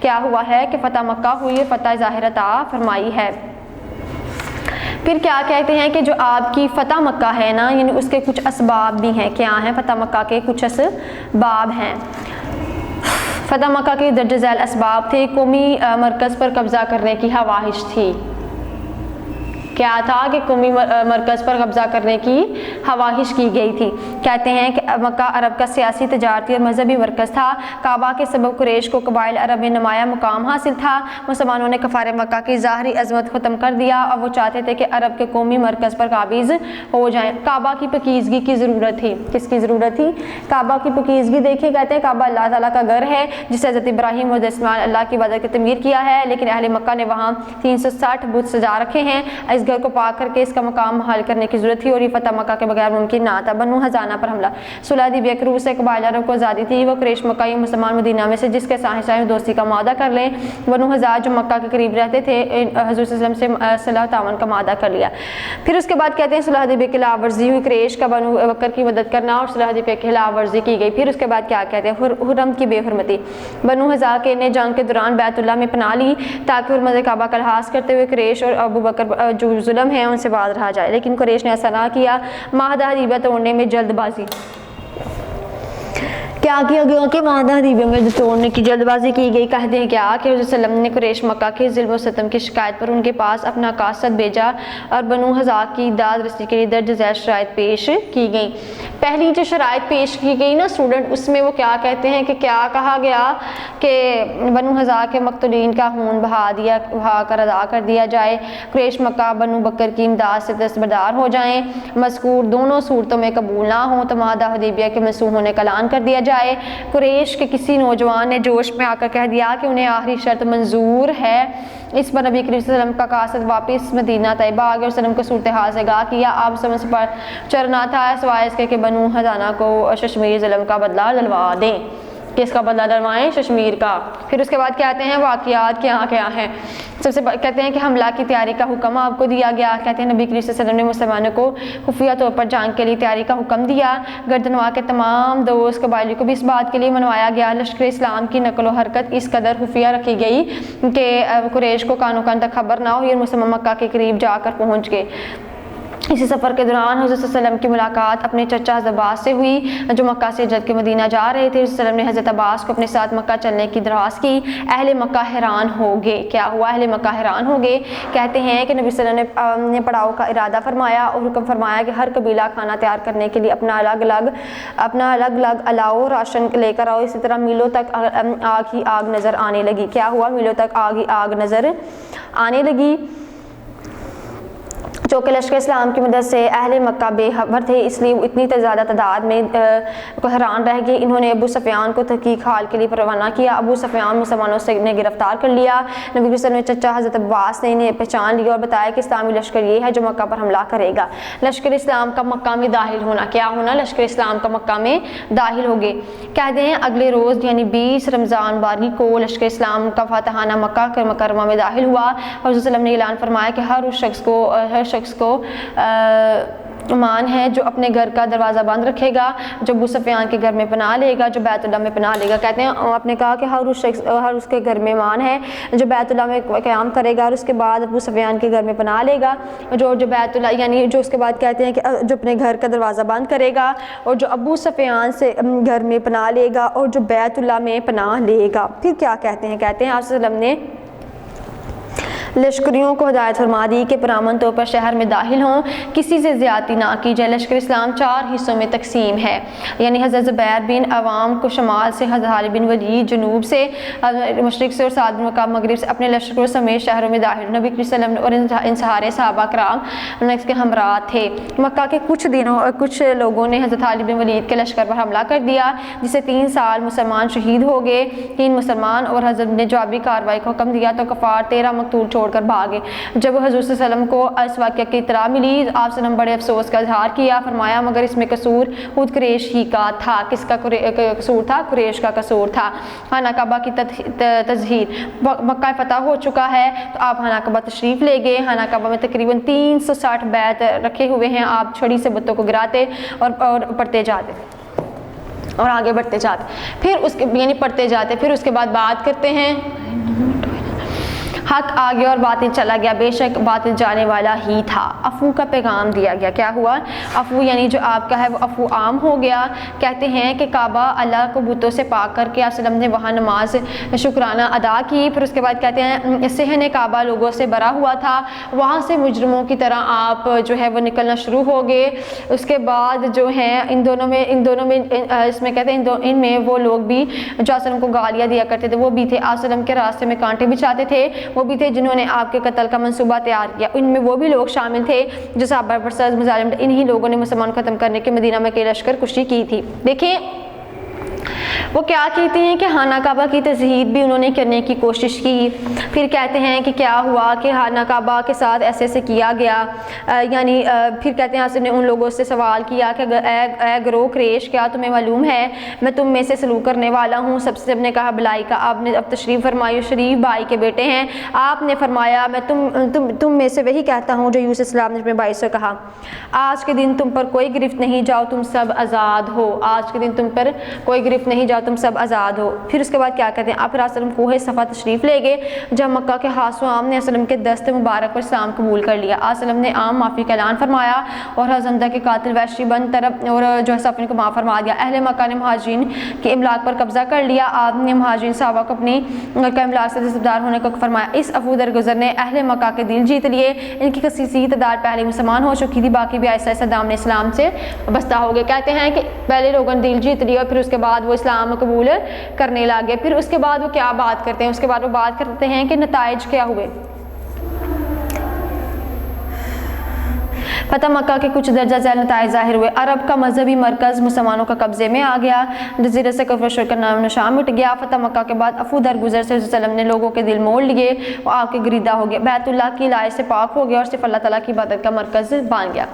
کیا ہوا ہے کہ فتح مکہ ہوئی ہے، فتح ظاہر عطا فرمائی ہے۔ پھر کیا کہتے ہیں کہ جو آپ کی فتح مکہ ہے نا، یعنی اس کے کچھ اسباب بھی ہیں۔ کیا ہیں فتح مکہ کے کچھ اسباب ہیں؟ فتح مکہ کے درج ذیل اسباب تھے، قومی مرکز پر قبضہ کرنے کی خواہش تھی۔ کیا تھا کہ قومی مرکز پر قبضہ کرنے کی خواہش کی گئی تھی۔ کہتے ہیں کہ مکہ عرب کا سیاسی، تجارتی اور مذہبی مرکز تھا۔ کعبہ کے سبب قریش کو قبائل عرب میں نمایاں مقام حاصل تھا۔ مسلمانوں نے کفار مکہ کی ظاہری عظمت ختم کر دیا اور وہ چاہتے تھے کہ عرب کے قومی مرکز پر قابض ہو جائیں۔ کعبہ کی پاکیزگی کی ضرورت تھی۔ کس کی ضرورت تھی؟ کعبہ کی پاکیزگی۔ دیکھیں کہتے ہیں کعبہ اللہ تعالیٰ کا گھر ہے جسے حضرت ابراہیم اور اسماعیل اللہ کی عبادت کی تعمیر کیا ہے، لیکن اہل مکہ نے وہاں 360 بت سجا رکھے ہیں۔ اس گھر کو پاک کر کے اس کا مقام بحال کرنے کی ضرورت تھی اور یہ فتح مکہ کے بغیر ممکن نہ تھا۔ بنو حزانہ پر حملہ۔ صلح حدیبیہ کے روح سے قبائل عرب کو آزادی تھی، وہ قریش مکہ یا مسلمان مدینہ میں سے جس کے ساتھ دوستی کا معاہدہ کر لیں۔ بنو حزاج جو مکہ کے قریب رہتے تھے، حضور صلی اللہ علیہ وسلم سے صلح تعاون کا معاہدہ کر لیا۔ پھر اس کے بعد کہتے ہیں صلح حدیبیہ کی خلاف ورزی ہوئی، قریش کا بنو بکر کی مدد کرنا اور صلح حدیبیہ کی خلاف ورزی کی گئی۔ پھر اس کے بعد کیا کہتے ہیں؟ حرم کی بے حرمتی۔ بنو حزاع نے جنگ کے دوران بیت اللہ میں پناہ لی تاکہ حرمت کعبہ کا لحاظ کرتے ہوئے قریش اور ابو بکر جو ظلم ہے ان سے باز رہا جائے، لیکن قریش نے ایسا نہ کیا۔ معاہدہ حدیبیہ توڑنے میں جلد بازی۔ کیا کیا گیا کہ معاہدہ حدیبیہ میں توڑنے کی جلد بازی کی گئی۔ کہتے ہیں کیا کہ حضرت صلی اللہ علیہ وسلم نے قریش مکہ کے ظلم و ستم کی شکایت پر ان کے پاس اپنا قاصد بھیجا اور بنو حزاع کی داد رسی کے لیے درج ذیل شرائط پیش کی گئی۔ پہلی جو شرائط پیش کی گئی نا اسٹوڈنٹ، اس میں وہ کیا کہتے ہیں کہ کیا کہا گیا کہ بنو حزاع کے مقتولین کا خون بہا کر ادا کر دیا جائے، قریش مکہ بنو بکر کی امداد سے دستبردار ہو جائیں، مذکور دونوں صورتوں میں قبول نہ ہوں تو معاہدہ حدیبیہ کے منسوخ ہونے کا اعلان کر دیا جائے۔ قریش کے کسی نوجوان نے جوش میں آ کر کہہ دیا کہ انہیں آخری شرط منظور ہے۔ اس پر نبی کریم صلی اللہ علیہ وسلم کا قاصد واپس مدینہ طیبہ آ گئے، وسلم کو صورتحال سے آگاہ کیا۔ آپ سمجھ پر چرنا تھا سوائے اس کے کہ بنو حزانہ کو ششمیر ظلم کا بدلہ دلوا دیں۔ کس کا بدلہ دلوائیں؟ ششمیر کا۔ پھر اس کے بعد کہتے ہیں واقعات کیا ہیں۔ سب سے کہتے ہیں کہ حملہ کی تیاری کا حکم آپ کو دیا گیا۔ کہتے ہیں نبی کریم صلی اللہ علیہ وسلم نے مسلمانوں کو خفیہ طور پر جنگ کے لیے تیاری کا حکم دیا۔ گردنوا کے تمام دوست قبائلیوں کو بھی اس بات کے لیے منوایا گیا۔ لشکر اسلام کی نقل و حرکت اس قدر خفیہ رکھی گئی کہ قریش کو کانوں کان تک خبر نہ ہوئی اور مسلمان مکہ کے قریب جا کر پہنچ گئے۔ اسی سفر کے دوران حضرت صلی اللہ علیہ وسلم کی ملاقات اپنے چچا حضرت عباس سے ہوئی جو مکہ سے ہجرت کے مدینہ جا رہے تھے۔ حضرت صلی اللہ علیہ وسلم نے حضرت عباس کو اپنے ساتھ مکہ چلنے کی درخواست کی۔ اہل مکہ حیران ہو گئے۔ کیا ہوا؟ اہل مکہ حیران ہو گئے۔ کہتے ہیں کہ نبی صلی اللہ علیہ وسلم نے پڑاؤ کا ارادہ فرمایا اور حکم فرمایا کہ ہر قبیلہ کھانا تیار کرنے کے لیے اپنا الگ الگ الاؤ راشن لے کر آؤ۔ اسی طرح میلوں تک آگ ہی آگ نظر آنے لگی۔ کیا ہوا؟ میلوں تک آگ ہی آگ نظر آنے لگی۔ چونکہ لشکر اسلام کی مدد سے اہل مکہ بے خبر تھے، اس لیے اتنی زیادہ تعداد میں حیران رہ گئے۔ انہوں نے ابو سفیان کو تحقیق حال کے لیے روانہ کیا۔ ابو سفیان مسلمانوں سے نے گرفتار کر لیا۔ نبی صلی اللہ علیہ وسلم نے چچا حضرت عباس نے انہیں پہچان لیا اور بتایا کہ اسلامی لشکر یہ ہے جو مکہ پر حملہ کرے گا۔ لشکر اسلام کا مکہ میں داخل ہونا۔ کیا ہونا؟ لشکر اسلام کا مکہ میں داخل ہو گئے۔ کہتے ہیں اگلے روز یعنی 20 رمضان باری کو لشکر اسلام کا فاتحانہ مکہ کے مکرمہ میں داخل ہوا۔ حضرت صلی اللہ علیہ وسلم نے اعلان فرمایا کہ ہر شخص کو امان ہے جو اپنے گھر کا دروازہ بند رکھے گا، جو ابو سفیان کے گھر میں پناہ لے گا، جو بیت اللہ میں پناہ لے گا۔ کہتے ہیں آپ نے کہا کہ ہر اس کے گھر میں امان ہے جو بیت اللہ میں قیام کرے گا اور اس کے بعد ابو سفیان کے گھر میں پناہ لے گا، جو بیت اللہ یعنی جو اس کے بعد کہتے ہیں کہ جو اپنے گھر کا دروازہ بند کرے گا اور جو ابو سفیان سے گھر میں پناہ لے گا اور جو بیت اللہ میں پناہ لے گا۔ پھر کیا کہتے ہیں؟ کہتے ہیں آپ صلی اللہ علیہ وسلم نے لشکریوں کو ہدایت فرما دی کہ پرامن طور پر شہر میں داخل ہوں، کسی سے زیادتی نہ کی جائے۔ لشکر اسلام 4 حصوں میں تقسیم ہے، یعنی حضرت زبیر بن عوام کو شمال سے، حضرت خالد بن ولید جنوب سے، مشرق سے اور سعد بن وقاص مغرب سے اپنے لشکروں سمیت شہروں میں داخل۔ نبی صلی اللہ علیہ وسلم اور ان سارے صحابہ کرام اس کے ہمراہ تھے۔ مکہ کے کچھ لوگوں نے حضرت خالد بن ولید کے لشکر پر حملہ کر دیا جس سے 3 سال مسلمان شہید ہو گئے۔ 3 مسلمان اور حضرت نے جوابی کارروائی کا حکم دیا تو کفار 13 مقتول چھوڑ کر بھاگے۔ جب حضور صلی اللہ علیہ وسلم کو اس واقعے کی اطلاع ملی، آپ صلی اللہ علیہ وسلم بڑے افسوس کا اظہار کیا، فرمایا مگر اس میں قصور خود قریش ہی کا تھا۔ کس کا قصور تھا؟ قریش کا قصور تھا۔ خانہ کعبہ کی تطہیر۔ مکہ فتح ہو چکا ہے تو آپ خانہ کعبہ تشریف لے گئے۔ خانہ کعبہ میں تقریباً 360 بیت رکھے ہوئے ہیں۔ آپ چھڑی سے بتوں کو گراتے اور پڑھتے جاتے۔ اور آگے بڑھتے جاتے، پھر اس کے یعنی پڑھتے جاتے، پھر اس کے بعد بات کرتے ہیں حق آ گیا اور باطل چلا گیا، بے شک باطل جانے والا ہی تھا، عفو کا پیغام دیا گیا۔ کیا ہوا؟ عفو یعنی جو آپ کا ہے وہ عفو عام ہو گیا۔ کہتے ہیں کہ کعبہ اللہ کو بتوں سے پاک کر کے آپ صلی اللہ علیہ وسلم نے وہاں نماز شکرانہ ادا کی، پھر اس کے بعد کہتے ہیں صحن کعبہ لوگوں سے بھرا ہوا تھا، وہاں سے مجرموں کی طرح آپ جو ہے وہ نکلنا شروع ہو گئے۔ اس کے بعد جو ہے ان دونوں میں اس میں کہتے ہیں ان میں وہ لوگ بھی جو وسلم کو گالیاں دیا کرتے تھے وہ بھی تھے، آپ وسلم کے راستے میں کانٹے بچھاتے تھے وہ بھی تھے، جنہوں نے آپ کے قتل کا منصوبہ تیار کیا، ان میں وہ بھی لوگ شامل تھے جو صحابہ پر سخت مظالم، انہی لوگوں نے مسلمان ختم کرنے کے مدینہ میں کی لشکر کشی کی تھی۔ دیکھیں وہ کیا کہتے ہیں کہ خانہ کعبہ کی تزہید بھی انہوں نے کرنے کی کوشش کی، پھر کہتے ہیں کہ کیا ہوا کہ خانہ کعبہ کے ساتھ ایسے ایسے کیا گیا، یعنی پھر کہتے ہیں حسن نے ان لوگوں سے سوال کیا کہ اے گروہ قریش کیا تمہیں معلوم ہے میں تم میں سے سلوک کرنے والا ہوں؟ سب نے کہا بلائی کا، آپ نے اب تشریف فرمائی، شریف بھائی کے بیٹے ہیں، آپ نے فرمایا میں تم میں سے وہی کہتا ہوں جو یوسف السلام نے اپنے بھائی سے کہا، آج کے دن تم پر کوئی گرفت نہیں، جاؤ تم سب آزاد ہو، آج کے دن تم پر کوئی گرفت نہیں، جاؤ تم سب آزاد ہو۔ پھر اس کے بعد کیا کہتے ہیں آپ وسلم کوہ صفا تشریف لے گئے، جب مکہ کے خاص و عام نے وسلم کے دست مبارک پر اسلام قبول کر لیا، وسلم نے عام معافی کا اعلان فرمایا اور حضرت کے قاتل وحشی بن طرف اور جو ہے سب کو معاف فرما دیا۔ اہل مکہ نے مہاجرین کے املاک پر قبضہ کر لیا، آپ نے مہاجرین صحابہ کو اپنی کا املاک سے دستبردار ہونے کو فرمایا۔ اس عفو درگزر نے اہل مکہ کے دل جیت لیے، ان کی کثیر تعداد پہلے مسلمان ہو چکی تھی، باقی بھی ایسا ایسا دامن اسلام سے وابستہ ہو گئے۔ کہتے ہیں کہ پہلے لوگوں نے دل جیت لیا اور پھر اس کے بعد وہ اسلام قبول کرنے لگے۔ پھر اس کے بعد وہ کیا بات کرتے ہیں؟ اس کے بعد وہ بات کرتے ہیں کہ نتائج کیا ہوئے۔ فتح مکہ کے کچھ درجہ ذیل نتائج ظاہر ہوئے، عرب کا مذہبی مرکز مسلمانوں کا قبضے میں آ گیا، جزیرہ سے کفر شرک کا نام نشان مٹ گیا۔ فتح مکہ کے بعد عفو درگزر سے وسلم نے لوگوں کے دل موڑ لیے، وہ آپ کے گریدہ ہو گیا، بیت اللہ کی لائے سے پاک ہو گیا اور صرف اللہ تعالیٰ کی عبادت کا مرکز بن گیا۔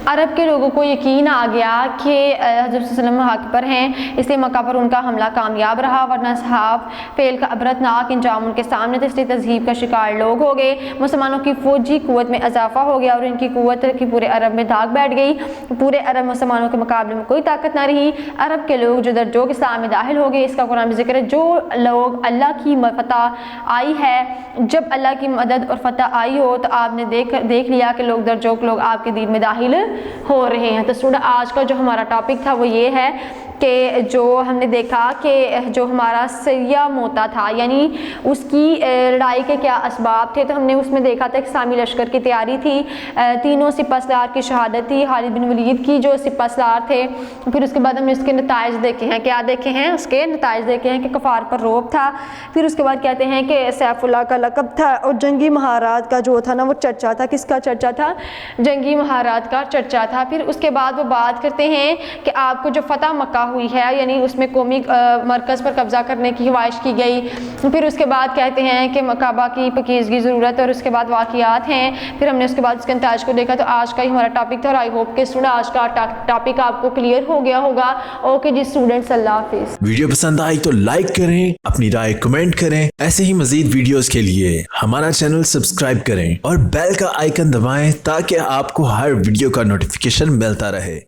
عرب کے لوگوں کو یقین آ گیا کہ حضرت صلی اللہ علیہ وسلم حق پر ہیں، اس لیے مکہ پر ان کا حملہ کامیاب رہا، ورنہ صحاب فعل کا عبرتناک انجام ان کے سامنے تھا، اس لیے تذہیب کا شکار لوگ ہو گئے۔ مسلمانوں کی فوجی قوت میں اضافہ ہو گیا اور ان کی قوت کی پورے عرب میں داغ بیٹھ گئی، پورے عرب مسلمانوں کے مقابلے میں کوئی طاقت نہ رہی۔ عرب کے لوگ جو درجوگ اسلام میں داخل ہو گئے، اس کا قرآن میں ذکر ہے، جو لوگ اللہ کی فتح آئی ہے، جب اللہ کی مدد اور فتح آئی ہو تو آپ نے دیکھ لیا کہ لوگ درجوگ لوگ آپ کے دین میں داخل ہو رہے ہیں۔ تو اسٹوڈنٹ آج کا جو ہمارا ٹاپک تھا وہ یہ ہے کہ جو ہم نے دیکھا کہ جو ہمارا سریہ موتا تھا یعنی اس کی لڑائی کے کیا اسباب تھے، تو ہم نے اس میں دیکھا تھا کہ اسلامی لشکر کی تیاری تھی، تینوں سپہ سالار کی شہادت تھی، خالد بن ولید کی جو سپہ سالار تھے، پھر اس کے بعد ہم نے اس کے نتائج دیکھے ہیں، کیا دیکھے ہیں؟ اس کے نتائج دیکھے ہیں کہ کفار پر روب تھا، پھر اس کے بعد کہتے ہیں کہ سیف اللہ کا لقب تھا اور جنگی مہارات کا جو تھا نا وہ چرچا تھا، کس کا چرچا تھا؟ جنگی مہارات کا چرچا تھا۔ پھر اس کے بعد وہ بات کرتے ہیں کہ آپ کو جو فتح مکہ ہوئی ہے یعنی اس میں قومی مرکز پر قبضہ کرنے کی خواہش کی گئی، پھر اس کے بعد کہتے ہیں کہ کعبہ کی پاکیزگی ضرورت اور اس کے بعد واقعات ہیں، پھر ہم نے اس کے بعد اس کے نتائج کو دیکھا۔ تو آج کا ہی ہمارا ٹاپک تھا اور آئی ہوپ کہ اسٹوڈنٹ آج کا ٹاپک آپ کو کلیئر ہو گیا ہوگا۔ اوکے جی اسٹوڈنٹس، اللہ حافظ۔ ویڈیو پسند آئی تو لائک کریں، اپنی رائے کمنٹ کریں، ایسے ہی مزید ویڈیوز کے لیے ہمارا چینل سبسکرائب کریں اور بیل کا آئیکن دبائیں تاکہ آپ کو ہر ویڈیو کا نوٹیفیکیشن ملتا رہے۔